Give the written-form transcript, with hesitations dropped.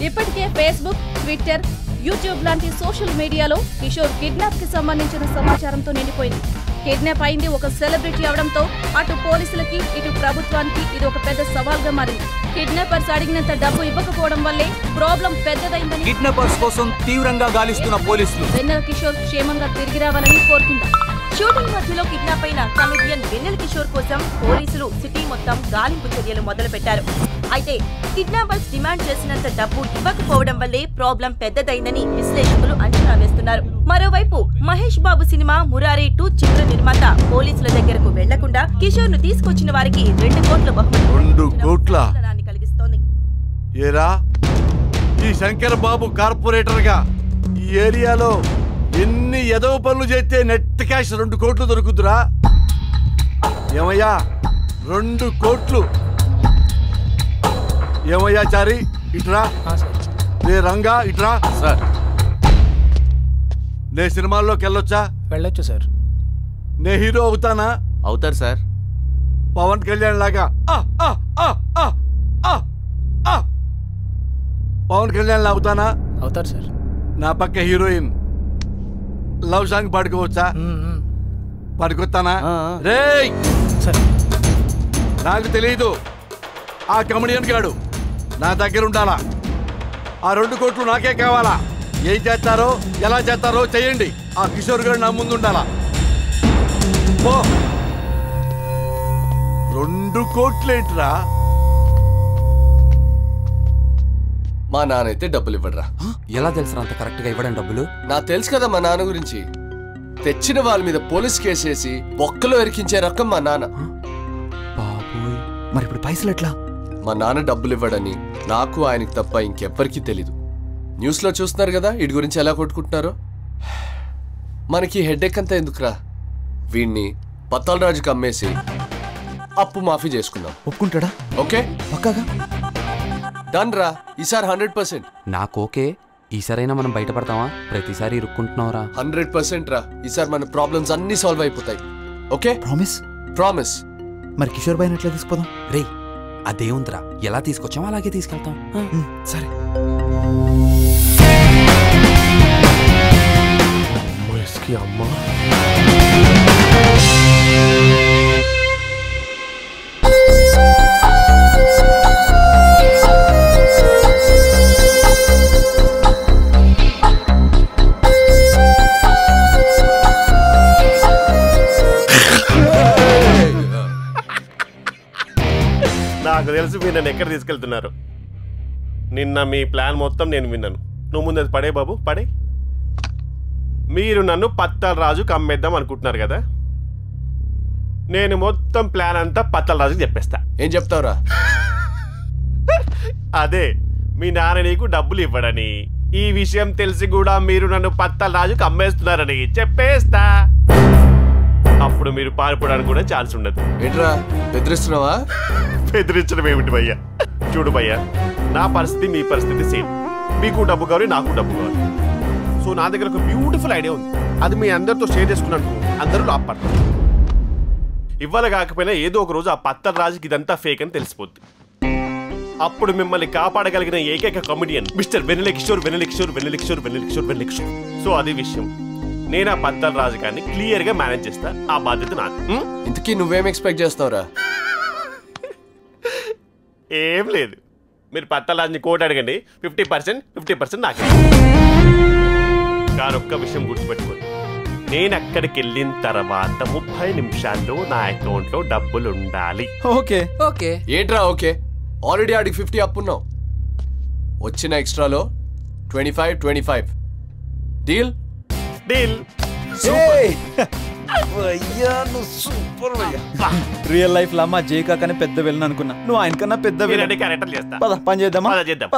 ఇప్పటికే Facebook, Twitter, YouTube లాంటి social మీడియాలో కిషోర్ కిడ్నాప్ కి సంబంధించిన సమాచారంతో నిండిపోయింది. కిడ్నాప్ అయింది ఒక సెలబ్రిటీ అవడంతో అటు పోలీసులకి ఇటు ప్రభుత్వానికి ఇది ఒక పెద్ద సవాల్గా మారింది. కిడ్నాపర్స్ అడిగినంత డబ్బు ఇవ్వకపోవడం వల్లే ప్రాబ్లం పెద్దదైందని కిడ్నాపర్స్ కోసం తీవ్రంగా గాలిస్తున్న పోలీసులు వెన్నెల కిషోర్ క్షేమంగా తిరిగి రావాలని కోరుకుందాం. షూటింగ్ మధ్యలో కిడ్నాప్ అయిన కమెడియన్ వెన్నెల కిషోర్ కోసం పోలీసులు సిటీ మొత్తం గాలింపు చర్యలు మొదలుపెట్టారు. అయితే కిడ్నాపర్స్ డిమాండ్ చేసినంత డబ్బు ఇవ్వకపోవడం వల్లే ప్రాబ్లం పెద్దదైందని విశ్లేషకులు అంచనా వేస్తున్నారు. మరోవైపు మహేష్ బాబు సినిమా మురారి 2 చిత్ర నిర్మాత పోలీసుల దగ్గరకు వెళ్లకుండా కిషోర్ ను తీసుకొచ్చిన వారికి 2 కోట్ల బహుమతి కలిగిస్తోంది. ఏరా ఈ శంకర్ బాబు కార్పొరేటర్ గా ఈ ఏరియాలో ఎన్ని ఎదవ పనులు చేస్తే నెట్ క్యాష్ 2 కోట్లు దొరుకుతురా? ఏమయ్యా 2 కోట్లు? ఏమయ్యా చారి ఇట్రా, రే రంగా ఇట్రా. సార్ నే సినిమాల్లోకి వెళ్ళొచ్చా? వెళ్ళొచ్చు సార్. నే హీరో అవుతానా? అవుతారు సార్. పవన్ కళ్యాణ్ లాగా పవన్ కళ్యాణ్ అవుతానా? అవుతారు సార్. నా పక్క హీరోయిన్ లవ్ సాంగ్ పాడుకోవచ్చా? పాడుకొస్తానా? రేయ్ నాకు తెలియదు, ఆ కమెడియన్ గాడు నా దగ్గర ఉండాలా. ఆ 2 కోట్లు నాకే కావాలా. ఏం చేస్తారో ఎలా చేస్తారో చెయ్యండి. ఆ కిషోర్ గారు నా ముందు ఉండాలా. 2 కోట్లేంట్రా? మా నాన్న అయితే డబ్బులు ఇవ్వడరా. ఎలా తెలుసు అంత కరెక్ట్ గా ఇవ్వడం డబ్బులు? నాకు తెలుసు కదా మా నాన్న గురించి. తెచ్చిన వాళ్ళ మీద పోలీస్ కేసేసి బొక్కలో ఎరికించే రకం మా నాన్న. బాబోయ్, మరి ఇప్పుడు పైసలు ఎట్లా? మా నాన్న డబ్బులు ఇవ్వడని నాకు ఆయనకి తప్ప ఇంకెవ్వరికీ తెలీదు. న్యూస్ లో చూస్తున్నారు కదా వీడి గురించి ఎలా కొట్టుకుంటున్నారో. మనకి హెడ్ఏక్ అంతా ఎందుకురా? వీడిని పత్తాల రాజుకి అమ్మేసి అప్పు మాఫీ చేసుకుందాం. ఒప్పుకుంటాడా? ఓకే పక్కాగా డన్ రా. ఈసారి 100%. నాకు ఓకే. ఈసారైనా మనం బయటపడతావా? ప్రతిసారి ఇరుక్కుంటున్నావురా. 100% రా. ఈసారి మన ప్రాబ్లమ్స్ అన్ని సాల్వ్ అయిపోతాయి. Okay promise? ప్రామిస్. మరి కిషోర్ బాయ్ని ఎట్లా తీసుకుపోదాం? రే అదేముందిరా, ఎలా తీసుకొచ్చామో అలాగే తీసుకెళ్తాం. సరే. అమ్మా నాకు తెలుసు మీరు నన్ను ఎక్కడ తీసుకెళ్తున్నారు. నిన్న మీ ప్లాన్ మొత్తం నేను విన్నాను. నువ్వు ముందు అది పడే బాబు, పడే. మీరు నన్ను పత్తాల రాజుకి అమ్మేద్దాం అనుకుంటున్నారు కదా. నేను మొత్తం ప్లాన్ అంతా పత్తాల రాజుకి చెప్పేస్తా. ఏం చెప్తావురా? అదే మీ నాన్న నీకు డబ్బులు ఇవ్వడని, ఈ విషయం తెలిసి కూడా మీరు నన్ను పత్తాల రాజుకి అమ్మేస్తున్నారని చెప్పేస్తా. అప్పుడు మీరు పారిపోవడానికి కూడా ఛాన్స్ ఉండదు. ఏంట్రా బెదిరిస్తున్నావా? బెదిరించడం ఏమిటి భయ్యా? చూడు భయ్యా, నా పరిస్థితి మీ పరిస్థితి సేమ్. మీకు డబ్బు కావాలి, నాకు డబ్బు కావాలి. సో నా దగ్గర ఒక బ్యూటిఫుల్ ఐడియా ఉంది. అది మీ అందరితో షేర్ చేసుకున్నాను. అందరూ లాభపడతారు. ఇవ్వాలి కాకపోయినా ఏదో ఒక రోజు ఆ పత్తాల రాజుకి ఇదంతా ఫేక్ అని తెలిసిపోద్ది. అప్పుడు మిమ్మల్ని కాపాడగలిగిన ఏకైక కామెడియన్ మిస్టర్ వెన్నెల కిషోర్, వెన్నెల కిషోర్, వెన్నెల కిషోర్, వెన్నెల కిషోర్, వెన్నెల కిషోర్. సో అది విషయం. నేను ఆ పత్తాల రాజు గారిని క్లియర్ గా మేనేజ్ చేస్తా. ఆ బాధ్యత నాది. ఇంతకీ నువ్వేం ఎక్స్పెక్ట్ చేస్తావురా? ఏం లేదు, మీరు పత్తాల రాజుని కోట్ అడగండి. 50% నాకే. కానీ ఒక్క విషయం గుర్తుపెట్టుకోండి, నేను అక్కడికి వెళ్ళిన తర్వాత 30 నిమిషాల్లో నా అకౌంట్ లో డబ్బులు ఉండాలి. Okay okay. ఏంట్రా ఓకే? ఆల్రెడీ ఆడికి 50 అప్పున్నావు. వచ్చిన ఎక్స్ట్రాలో 25 డీల్? డీల్. రియల్ లైఫ్ లో అమ్మా జేకా కానీ పెద్ద వెళ్ళను అనుకున్నా. నువ్వు ఆయన కన్నా పెద్ద క్యారెక్టర్ చేస్తా. పద పని చేద్దామా? చేద్దాం.